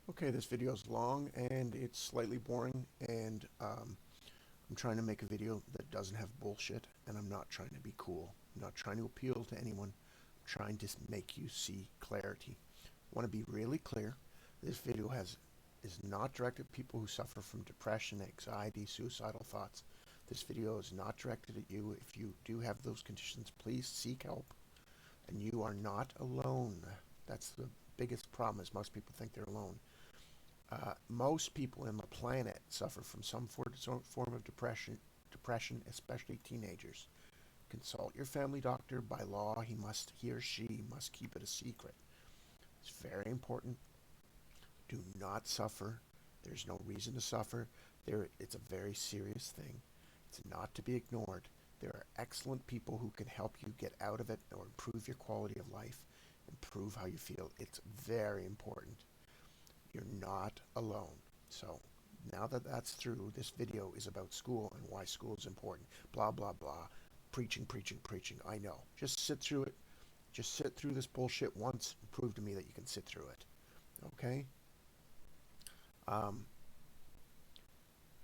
Okay, this video is long and it's slightly boring, and I'm trying to make a video that doesn't have bullshit, and I'm not trying to be cool. I'm not trying to appeal to anyone. I'm trying to make you see clarity. I want to be really clear. This video is not directed at people who suffer from depression, anxiety, suicidal thoughts. This video is not directed at you. If you do have those conditions, please seek help. And you are not alone. That's the biggest problem, is most people think they're alone. Most people on the planet suffer from some form of depression, especially teenagers. Consult your family doctor. By law, he or she must keep it a secret. It's very important. Do not suffer. There's no reason to suffer. It's a very serious thing. It's not to be ignored. There are excellent people who can help you get out of it or improve your quality of life, improve how you feel. It's very important. You're not alone. So now that that's through, this video is about school and why school is important. Blah, blah, blah. Preaching, preaching, preaching. I know. Just sit through it. Just sit through this bullshit once and prove to me that you can sit through it. Okay? Um,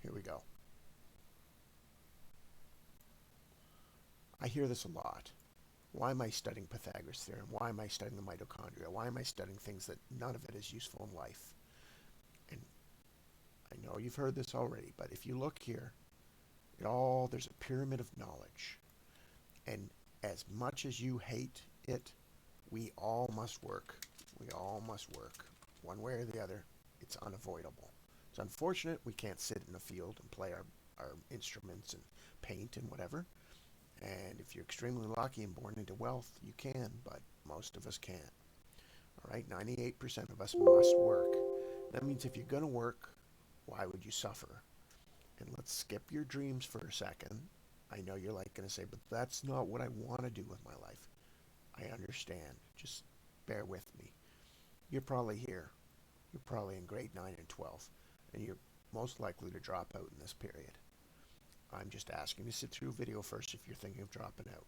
Here we go. I hear this a lot. Why am I studying Pythagoras' theorem? Why am I studying the mitochondria? Why am I studying things that none of it is useful in life? And I know you've heard this already, but if you look here, there's a pyramid of knowledge. And as much as you hate it, we all must work. We all must work. One way or the other, it's unavoidable. It's unfortunate we can't sit in a field and play our instruments and paint and whatever. And if you're extremely lucky and born into wealth, you can, but most of us can't. All right, 98% of us must work. That means if you're going to work, why would you suffer? And let's skip your dreams for a second. I know you're going to say, but that's not what I want to do with my life. I understand. Just bear with me. You're probably here. You're probably in grade 9 and 12, and you're most likely to drop out in this period. I'm just asking you to sit through a video first if you're thinking of dropping out.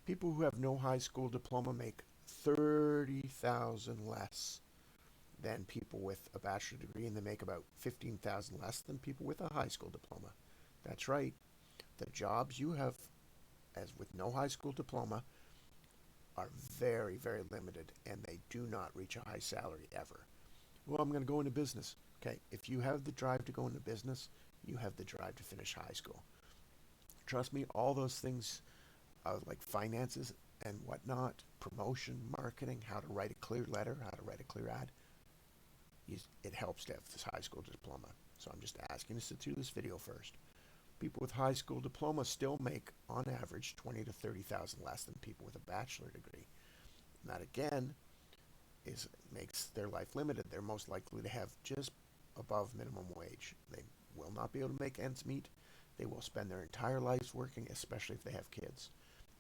People who have no high school diploma make 30,000 less than people with a bachelor degree, and they make about 15,000 less than people with a high school diploma. That's right. The jobs you have as with no high school diploma are very, very limited, and they do not reach a high salary ever. Well, I'm going to go into business. Okay, if you have the drive to go into business, you have the drive to finish high school. Trust me, all those things like finances and whatnot, promotion, marketing, how to write a clear letter, how to write a clear ad, it helps to have this high school diploma. So I'm just asking to sit through this video first. People with high school diplomas still make, on average, 20 to 30,000 less than people with a bachelor degree. And that again makes their life limited. They're most likely to have just above minimum wage. They will not be able to make ends meet. They will spend their entire lives working, especially if they have kids.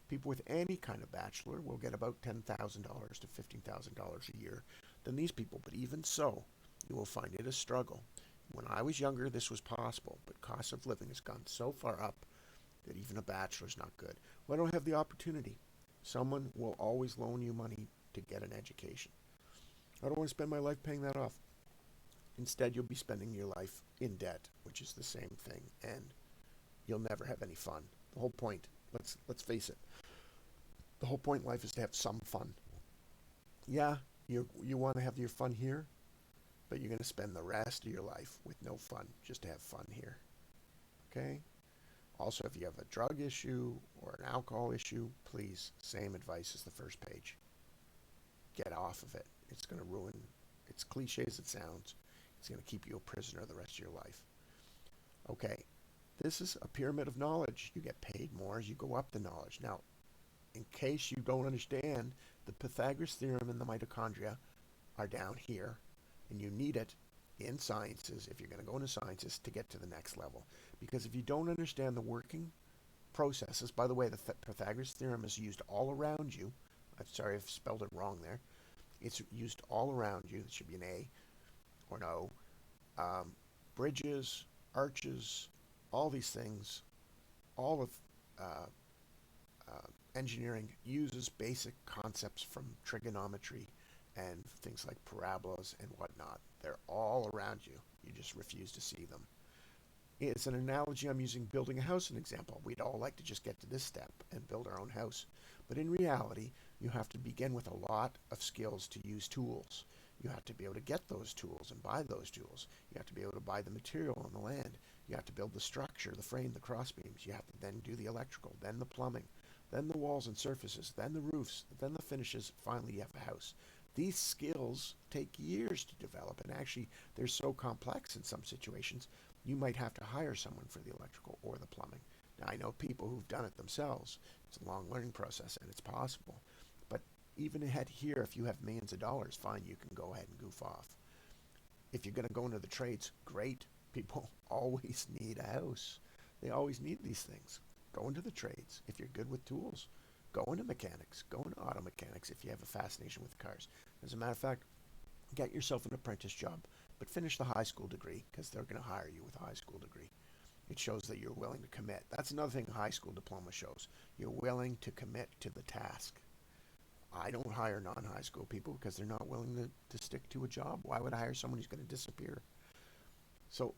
People with any kind of bachelor will get about $10,000 to $15,000 a year than these people. But even so, you will find it a struggle. When I was younger, this was possible, but cost of living has gone so far up that even a bachelor is not good. Well, I don't have the opportunity. Someone will always loan you money to get an education. I don't want to spend my life paying that off. Instead, you'll be spending your life in debt, which is the same thing, and you'll never have any fun. The whole point, let's face it, the whole point in life is to have some fun. Yeah, you want to have your fun here, but you're going to spend the rest of your life with no fun, just to have fun here. Okay? Also, if you have a drug issue or an alcohol issue, please, same advice as the first page. Get off of it. It's going to ruin, it's cliche as it sounds, it's going to keep you a prisoner the rest of your life. Okay, this is a pyramid of knowledge. You get paid more as you go up the knowledge. Now, in case you don't understand, the Pythagoras theorem and the mitochondria are down here, and you need it in sciences, if you're going to go into sciences, to get to the next level. Because if you don't understand the working processes, by the way, the Pythagoras theorem is used all around you. I'm sorry if I spelled it wrong there. It's used all around you. It should be an A or an O. Bridges, arches, all these things, all of engineering uses basic concepts from trigonometry and things like parabolas and whatnot. They're all around you. You just refuse to see them. It's an analogy I'm using building a house, an example. We'd all like to just get to this step and build our own house. But in reality, you have to begin with a lot of skills to use tools. You have to be able to get those tools and buy those tools. You have to be able to buy the material and the land. You have to build the structure, the frame, the cross beams. You have to then do the electrical, then the plumbing, then the walls and surfaces, then the roofs, then the finishes. Finally, you have a house. These skills take years to develop, and actually, they're so complex in some situations, you might have to hire someone for the electrical or the plumbing. Now, I know people who've done it themselves. It's a long learning process, and it's possible. But even ahead here, if you have millions of dollars, fine, you can go ahead and goof off. If you're going to go into the trades, great. People always need a house. They always need these things. Go into the trades. If you're good with tools, go into mechanics. Go into auto mechanics if you have a fascination with cars. As a matter of fact, get yourself an apprentice job, but finish the high school degree because they're going to hire you with a high school degree. It shows that you're willing to commit. That's another thing a high school diploma shows. You're willing to commit to the task. I don't hire non-high school people because they're not willing to stick to a job. Why would I hire someone who's going to disappear? So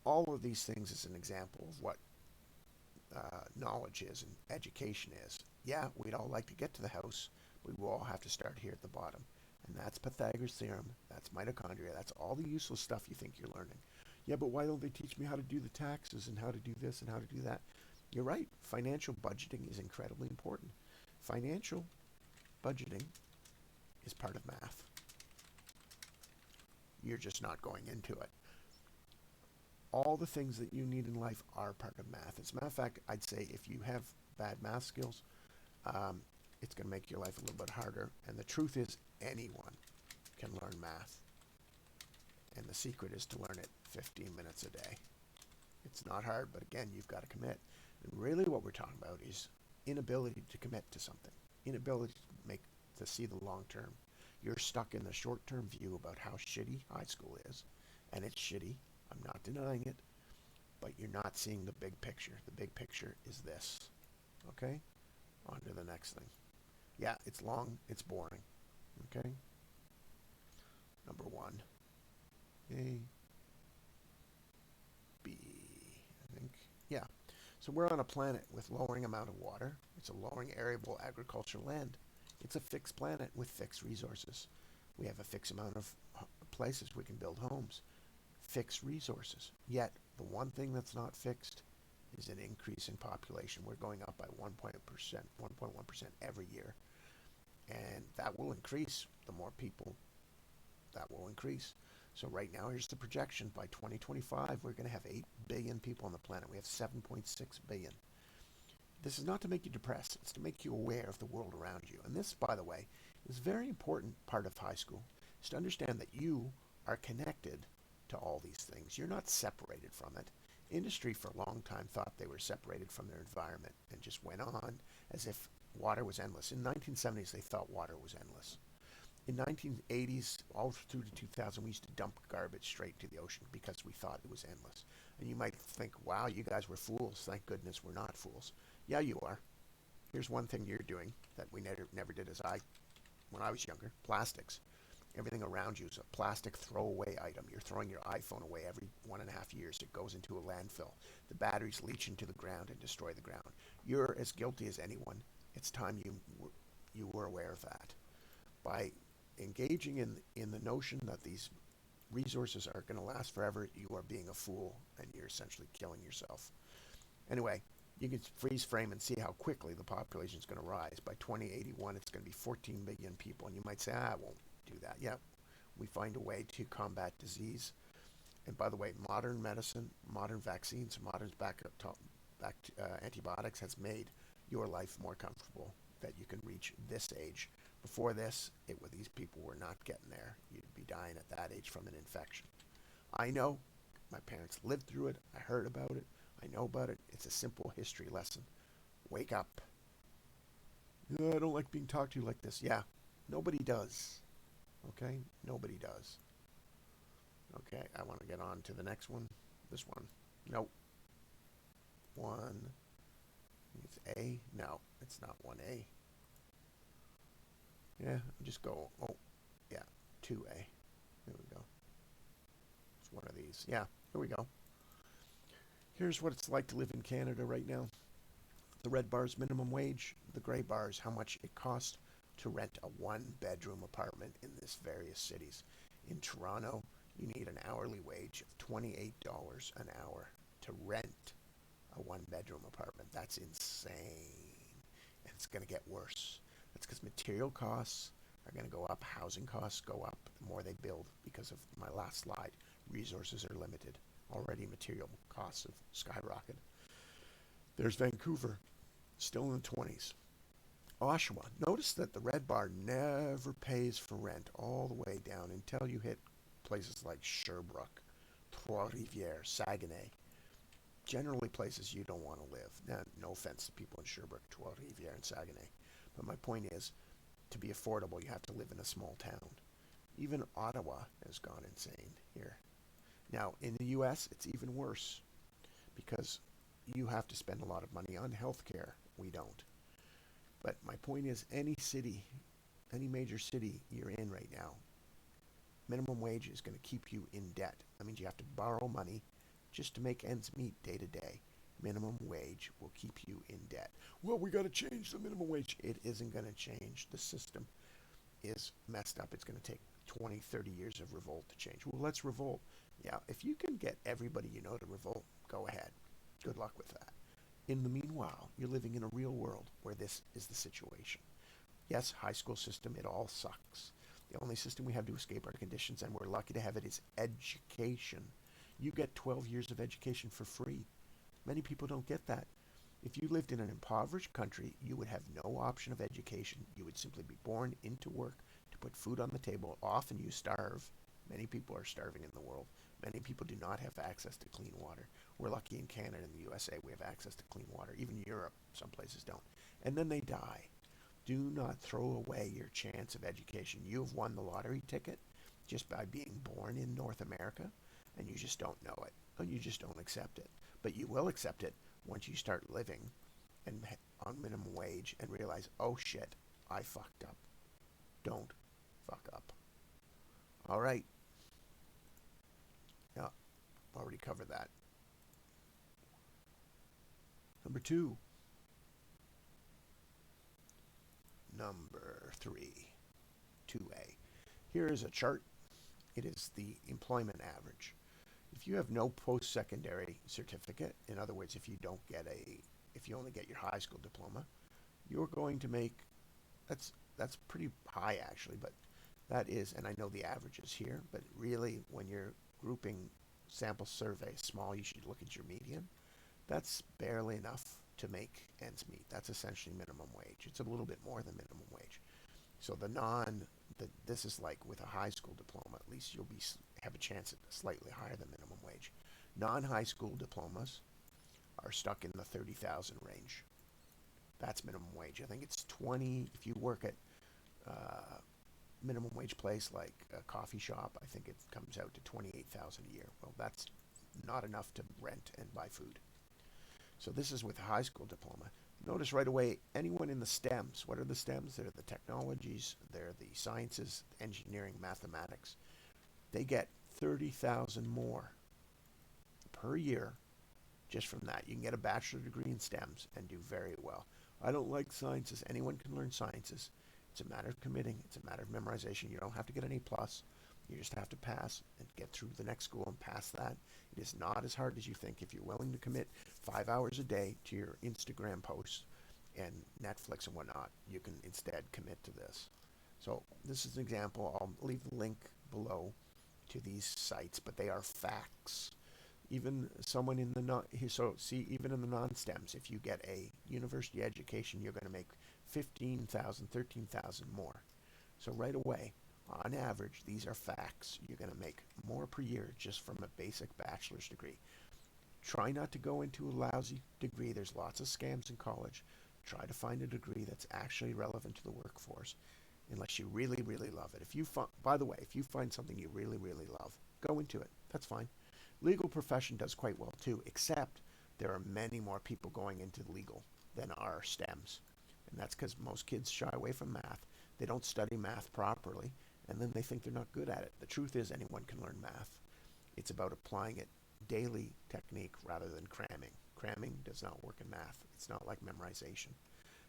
all of these things is an example of what knowledge is and education is. Yeah, we'd all like to get to the house, but we will all have to start here at the bottom. And that's Pythagoras' theorem, that's mitochondria, that's all the useless stuff you think you're learning. Yeah, but why don't they teach me how to do the taxes and how to do this and how to do that? You're right, financial budgeting is incredibly important. Financial budgeting is part of math. You're just not going into it. All the things that you need in life are part of math. As a matter of fact, I'd say if you have bad math skills, it's going to make your life a little bit harder. And the truth is, anyone can learn math. And the secret is to learn it 15 minutes a day. It's not hard, but again, you've got to commit. And really what we're talking about is inability to commit to something. Inability to see the long term. You're stuck in the short-term view about how shitty high school is. And it's shitty. I'm not denying it. But you're not seeing the big picture. The big picture is this. Okay? On to the next thing. Yeah, it's long. It's boring. Okay? Number 1. A, B, I think. Yeah. So we're on a planet with lowering amount of water. It's a lowering arable agricultural land. It's a fixed planet with fixed resources. We have a fixed amount of places we can build homes. Fixed resources. Yet, the one thing that's not fixed is an increase in population. We're going up by 1.1% every year. And that will increase. The more people, that will increase. So right now, here's the projection. By 2025, we're going to have 8 billion people on the planet. We have 7.6 billion. This is not to make you depressed. It's to make you aware of the world around you. And this, by the way, is a very important part of high school, is to understand that you are connected to all these things. You're not separated from it. Industry for a long time thought they were separated from their environment and just went on as if water was endless. In the 1970s, they thought water was endless. In 1980s, all through to 2000, we used to dump garbage straight to the ocean because we thought it was endless. And you might think, wow, you guys were fools. Thank goodness we're not fools. Yeah, you are. Here's one thing you're doing that we never did when I was younger. Plastics. Everything around you is a plastic throwaway item. You're throwing your iPhone away every 1.5 years. It goes into a landfill. The batteries leach into the ground and destroy the ground. You're as guilty as anyone. It's time you were aware of that. By engaging in the notion that these resources are going to last forever, you are being a fool and you're essentially killing yourself. Anyway, you can freeze frame and see how quickly the population is going to rise. By 2081, it's going to be 14 million people. And you might say, I won't do that. Yeah, we find a way to combat disease. And by the way, modern medicine, modern vaccines, modern antibiotics has made your life more comfortable that you can reach this age. Before this, these people were not getting there. You'd be dying at that age from an infection. I know. My parents lived through it. I heard about it. I know about it. It's a simple history lesson. Wake up. I don't like being talked to like this. Yeah, nobody does. Okay? Nobody does. Okay, I want to get on to the next one. This one. Nope. One. It's A. No, it's not 1A. Yeah, just go. Oh, Yeah, 2A. There we go. It's one of these. Yeah, here we go. Here's what it's like to live in Canada right now. The red bar is minimum wage. The gray bar is how much it costs to rent a one-bedroom apartment in these various cities. In Toronto, you need an hourly wage of $28 an hour to rent a one-bedroom apartment. That's insane. And it's going to get worse. That's because material costs are going to go up. Housing costs go up the more they build because of my last slide. Resources are limited. Already material costs have skyrocketed. There's Vancouver, still in the 20s. Oshawa, notice that the red bar never pays for rent all the way down until you hit places like Sherbrooke, Trois-Rivières, Saguenay. Generally places you don't want to live. Now, no offense to people in Sherbrooke, Trois-Rivières, and Saguenay. But my point is, to be affordable, you have to live in a small town. Even Ottawa has gone insane here. Now, in the U.S., it's even worse because you have to spend a lot of money on healthcare. We don't. But my point is, any city, any major city you're in right now, minimum wage is going to keep you in debt. That means you have to borrow money just to make ends meet day to day. Minimum wage will keep you in debt. Well, we got to change the minimum wage. It isn't going to change. The system is messed up. It's going to take 20, 30 years of revolt to change. Well, let's revolt. Yeah, if you can get everybody you know to revolt, go ahead. Good luck with that. In the meanwhile, you're living in a real world where this is the situation. Yes, high school system, it all sucks. The only system we have to escape our conditions, and we're lucky to have it, is education. You get 12 years of education for free. Many people don't get that. If you lived in an impoverished country, you would have no option of education. You would simply be born into work to put food on the table. Often you starve. Many people are starving in the world. Many people do not have access to clean water. We're lucky in Canada and the USA we have access to clean water. Even Europe, some places don't. And then they die. Do not throw away your chance of education. You have won the lottery ticket just by being born in North America, and you just don't know it. Or you just don't accept it. But you will accept it once you start living and on minimum wage and realize, oh shit, I fucked up. Don't fuck up. All right. Yeah, already covered that. Number two. Number three. 2A. Here is a chart. It is the employment average. If you have no post-secondary certificate, in other words, if you only get your high school diploma, you're going to make, that's pretty high actually, but that is, and I know the averages here, but really when you're grouping sample surveys small, you should look at your median. That's barely enough to make ends meet. That's essentially minimum wage. It's a little bit more than minimum wage. So this is like with a high school diploma, at least you'll have a chance at slightly higher than minimum wage. Non-high school diplomas are stuck in the 30,000 range. That's minimum wage. I think it's 20 if you work at minimum wage place like a coffee shop. I think it comes out to 28,000 a year. Well, that's not enough to rent and buy food. So this is with a high school diploma. Notice right away, anyone in the STEMs, what are the STEMs? They're the technologies, they're the sciences, engineering, mathematics. They get 30,000 more per year just from that. You can get a bachelor degree in STEMs and do very well. I don't like sciences. Anyone can learn sciences. It's a matter of committing. It's a matter of memorization. You don't have to get an A+. You just have to pass and get through the next school and pass that. It is not as hard as you think. If you're willing to commit 5 hours a day to your Instagram posts and Netflix and whatnot, you can instead commit to this. So this is an example. I'll leave the link below to these sites, but they are facts. Even someone in the even in the non-STEMs, if you get a university education, you're going to make 15,000, 13,000 more. So right away, on average, these are facts. You're going to make more per year just from a basic bachelor's degree. Try not to go into a lousy degree. There's lots of scams in college. Try to find a degree that's actually relevant to the workforce, unless you really, really love it. By the way, if you find something you really, really love, go into it. That's fine. Legal profession does quite well too, except there are many more people going into legal than are STEMs. And that's because most kids shy away from math. They don't study math properly, and then they think they're not good at it. The truth is anyone can learn math. It's about applying it daily technique rather than cramming. Cramming does not work in math. It's not like memorization.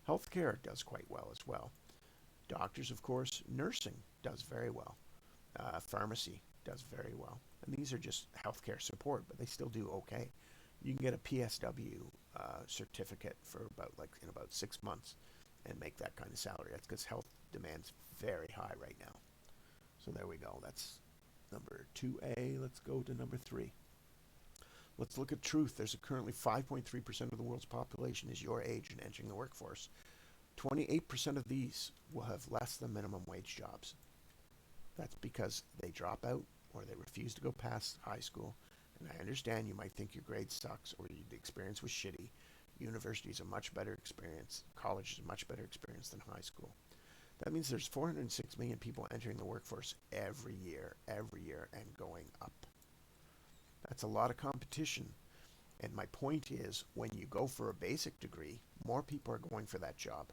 Healthcare does quite well as well. Doctors, of course, nursing does very well. Pharmacy does very well. And these are just healthcare support, but they still do okay. You can get a PSW certificate for about 6 months and make that kind of salary. That's because health demand's very high right now. So there we go. That's number 2A. Let's go to number 3. Let's look at truth. There's currently 5.3% of the world's population is your age and entering the workforce. 28% of these will have less than minimum wage jobs. That's because they drop out or they refuse to go past high school. And I understand you might think your grade sucks or the experience was shitty. University is a much better experience. College is a much better experience than high school. That means there's 406 million people entering the workforce every year, and going up. That's a lot of competition. And my point is, when you go for a basic degree, more people are going for that job.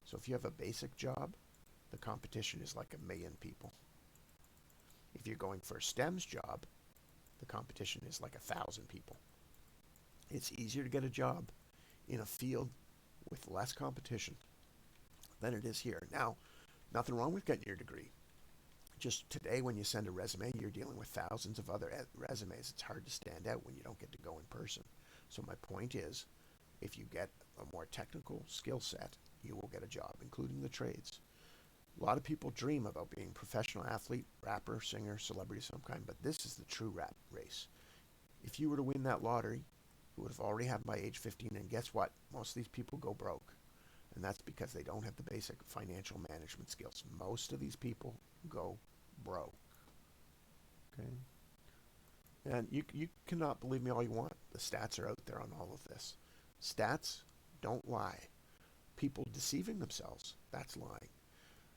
So if you have a basic job, the competition is like 1 million people. If you're going for a STEM's job, the competition is like 1,000 people. It's easier to get a job in a field with less competition than it is here. Now, nothing wrong with getting your degree. Just today, when you send a resume, you're dealing with thousands of other resumes. It's hard to stand out when you don't get to go in person. So my point is, if you get a more technical skill set, you will get a job, including the trades. A lot of people dream about being a professional athlete, rapper, singer, celebrity of some kind, but this is the true rat race. If you were to win that lottery, you would have already had by age 15, and guess what? Most of these people go broke. And that's because they don't have the basic financial management skills. Most of these people go broke. Okay? And you cannot believe me all you want. The stats are out there on all of this. Stats don't lie. People deceiving themselves, that's lying.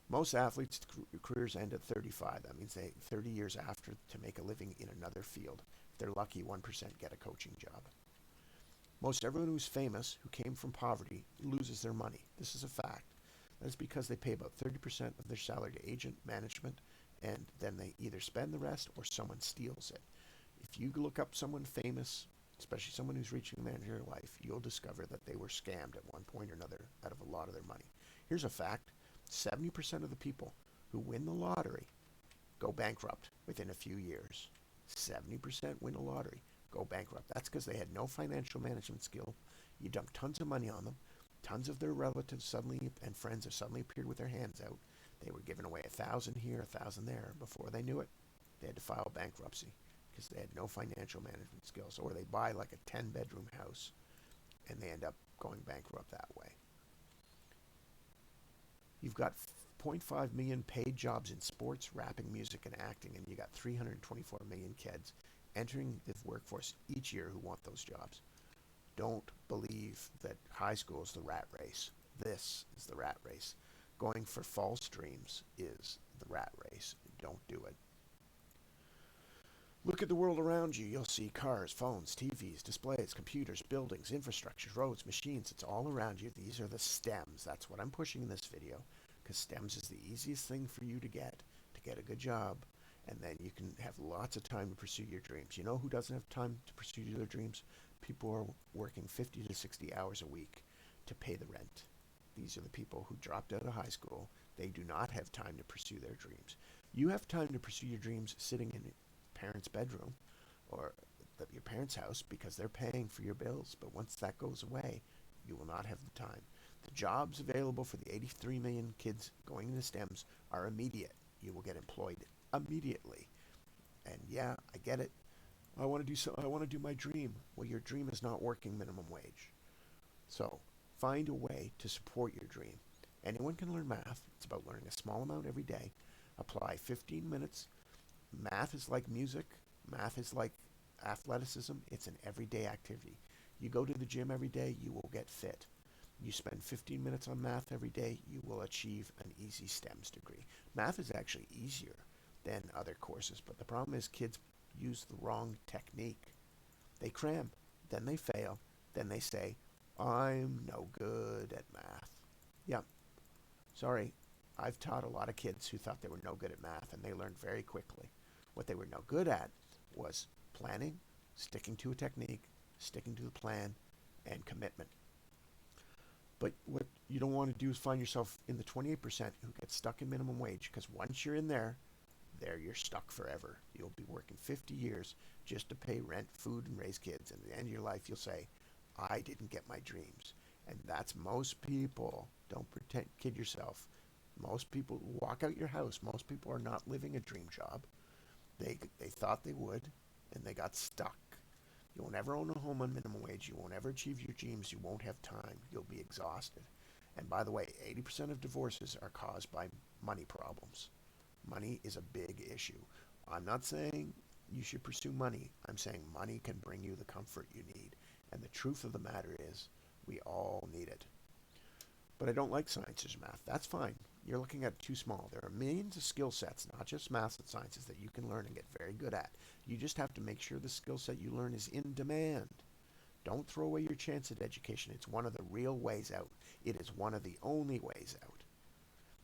Most athletes' careers end at 35. That means they 30 years after to make a living in another field. If they're lucky, 1% get a coaching job. Most everyone who's famous, who came from poverty, loses their money. This is a fact. That is because they pay about 30% of their salary to agent, management, and then they either spend the rest or someone steals it. If you look up someone famous, especially someone who's reaching the managerial life, you'll discover that they were scammed at one point or another out of a lot of their money. Here's a fact. 70% of the people who win the lottery go bankrupt within a few years. 70% win a lottery, go bankrupt. That's because they had no financial management skill. You dumped tons of money on them. Tons of their relatives suddenly and friends have suddenly appeared with their hands out. They were giving away 1,000 here, 1,000 there. Before they knew it, they had to file bankruptcy because they had no financial management skills. Or they buy like a 10-bedroom house and they end up going bankrupt that way. You've got 0.5 million paid jobs in sports, rapping, music, and acting, and you got 324 million kids entering the workforce each year who want those jobs. Don't believe that high school is the rat race. This is the rat race. Going for false dreams is the rat race. Don't do it. Look at the world around you. You'll see cars, phones, TVs, displays, computers, buildings, infrastructures, roads, machines. It's all around you. These are the STEMs. That's what I'm pushing in this video, because STEMs is the easiest thing for you to get a good job, and then you can have lots of time to pursue your dreams. You know who doesn't have time to pursue their dreams? People are working 50 to 60 hours a week to pay the rent. These are the people who dropped out of high school. They do not have time to pursue their dreams. You have time to pursue your dreams sitting in your parents' bedroom or your parents' house because they're paying for your bills. But once that goes away, you will not have the time. The jobs available for the 83 million kids going into STEMs are immediate. You will get employed immediately. And yeah, I get it. I want to do my dream. Well, your dream is not working minimum wage. So find a way to support your dream. Anyone can learn math. It's about learning a small amount every day. Apply 15 minutes. Math is like music. Math is like athleticism. It's an everyday activity. You go to the gym every day, you will get fit. You spend 15 minutes on math every day, you will achieve an easy STEMS degree. Math is actually easier than other courses, but the problem is kids use the wrong technique. They cram, then they fail, then they say, I'm no good at math. Yeah, sorry, I've taught a lot of kids who thought they were no good at math, and they learned very quickly. What they were no good at was planning, sticking to a technique, sticking to the plan, and commitment. But what you don't want to do is find yourself in the 28% who get stuck in minimum wage, because once you're in there you're stuck forever. You'll be working 50 years just to pay rent, food, and raise kids. And at the end of your life, you'll say, I didn't get my dreams. And that's most people. Don't pretend, kid yourself. Most people walk out your house. Most people are not living a dream job. They thought they would, and they got stuck. You won't ever own a home on minimum wage. You won't ever achieve your dreams. You won't have time. You'll be exhausted. And by the way, 80% of divorces are caused by money problems. Money is a big issue. I'm not saying you should pursue money. I'm saying money can bring you the comfort you need. And the truth of the matter is, we all need it. But I don't like sciences or math. That's fine. You're looking at too small. There are millions of skill sets, not just math and sciences, that you can learn and get very good at. You just have to make sure the skill set you learn is in demand. Don't throw away your chance at education. It's one of the real ways out. It is one of the only ways out.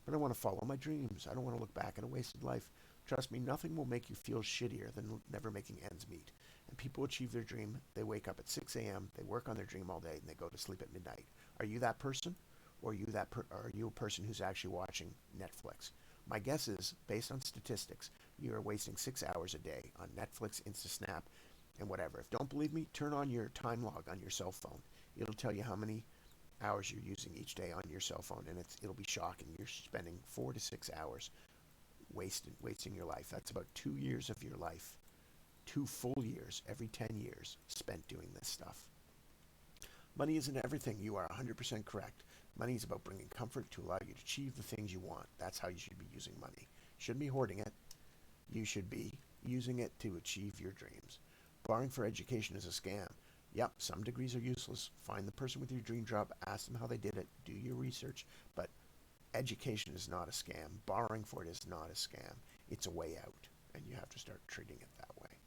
But I want to follow my dreams. I don't want to look back at a wasted life. Trust me, nothing will make you feel shittier than never making ends meet. And people achieve their dream. They wake up at 6 a.m., they work on their dream all day, and they go to sleep at midnight. Are you that person? Or are you a person who's actually watching Netflix? My guess is, based on statistics, you are wasting 6 hours a day on Netflix, InstaSnap, and whatever. If you don't believe me, turn on your time log on your cell phone. It'll tell you how many hours you're using each day on your cell phone, and it'll be shocking. You're spending 4 to 6 hours wasting your life. That's about 2 years of your life, 2 full years every 10 years spent doing this stuff. Money isn't everything. You are 100% correct. Money is about bringing comfort to allow you to achieve the things you want. That's how you should be using money. You shouldn't be hoarding it. You should be using it to achieve your dreams. Borrowing for education is a scam. Yep, some degrees are useless. Find the person with your dream job, ask them how they did it, do your research, but education is not a scam. Borrowing for it is not a scam. It's a way out, and you have to start treating it that way.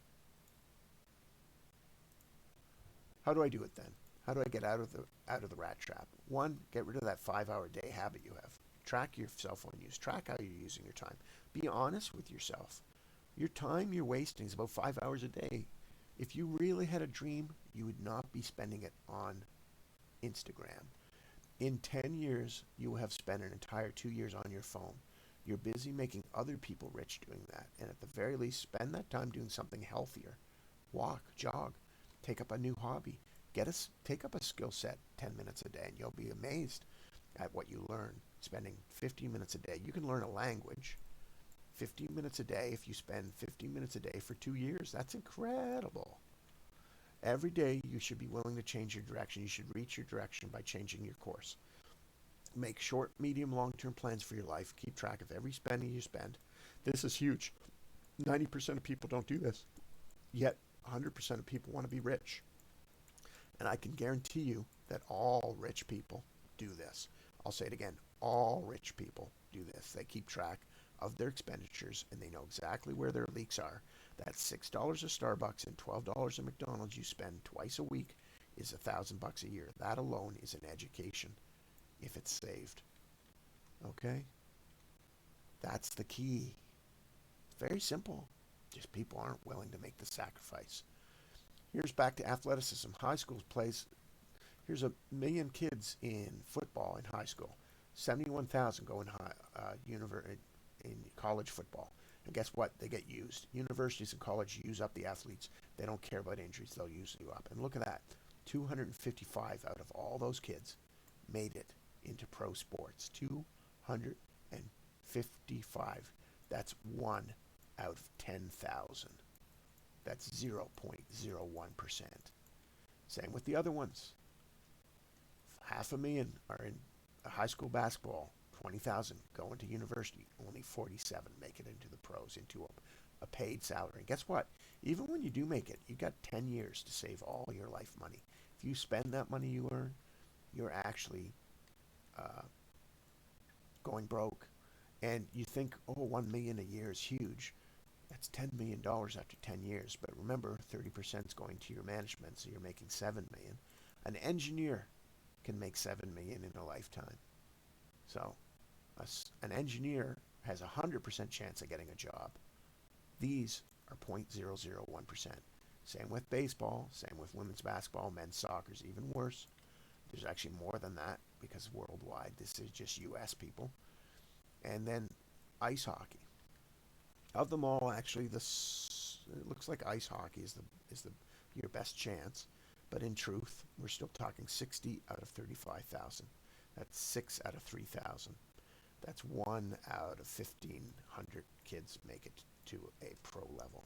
How do I do it then? How do I get out of the rat trap? One, get rid of that 5-hour day habit you have. Track your cell phone use. Track how you're using your time. Be honest with yourself. Your time you're wasting is about 5 hours a day. If you really had a dream, you would not be spending it on Instagram. In 10 years, you will have spent an entire 2 years on your phone. You're busy making other people rich doing that. And at the very least, spend that time doing something healthier. Walk, jog, take up a new hobby. Take up a skill set 10 minutes a day, and you'll be amazed at what you learn spending 15 minutes a day. You can learn a language 15 minutes a day. If you spend 15 minutes a day for 2 years, that's incredible. Every day you should be willing to change your direction. You should reach your direction by changing your course. Make short, medium, long-term plans for your life. Keep track of every penny you spend. This is huge. 90% of people don't do this. Yet 100% of people want to be rich. And I can guarantee you that all rich people do this. I'll say it again. All rich people do this. They keep track of their expenditures, and they know exactly where their leaks are. That $6 at Starbucks and $12 at McDonald's you spend twice a week is $1,000 a year. That alone is an education if it's saved. Okay? That's the key. It's very simple. Just people aren't willing to make the sacrifice. Here's back to athleticism. High school plays. Here's 1 million kids in football in high school. 71,000 go in college football. And guess what? They get used. Universities and colleges use up the athletes. They don't care about injuries. They'll use you up. And look at that. 255 out of all those kids made it into pro sports. 255. That's 1 out of 10,000. That's 0.01%. Same with the other ones. 500,000 are in high school basketball. 20,000 go into university. Only 47 make it into the pros, into a paid salary. And guess what? Even when you do make it, you've got 10 years to save all your life money. If you spend that money you earn, you're actually going broke. And you think, oh, 1 million a year is huge. That's $10 million after 10 years. But remember, 30% is going to your management, so you're making $7 million. An engineer can make $7 million in a lifetime. So An engineer has a 100% chance of getting a job. These are 0.001%. Same with baseball, same with women's basketball, men's soccer is even worse. There's actually more than that because worldwide, this is just US people. And then ice hockey. Of them all, actually, it looks like ice hockey is the your best chance, but in truth, we're still talking 60 out of 35,000. That's 6 out of 3,000. That's 1 out of 1,500 kids make it to a pro level.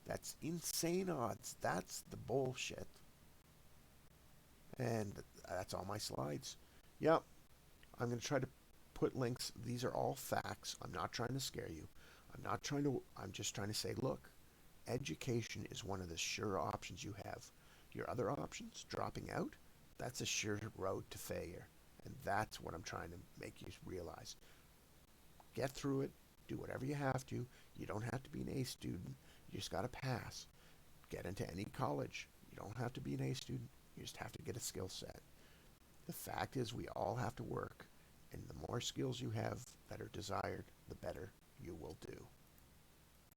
That's insane odds. That's the bullshit. And that's all my slides. Yep, I'm going to try to put links. These are all facts. I'm not trying to scare you. I'm just trying to say, look, education is one of the sure options you have. Your other options, dropping out, that's a sure road to failure. And that's what I'm trying to make you realize. Get through it. Do whatever you have to. You don't have to be an A student. You just got to pass. Get into any college. You don't have to be an A student. You just have to get a skill set. The fact is we all have to work. And the more skills you have that are desired, the better you will do.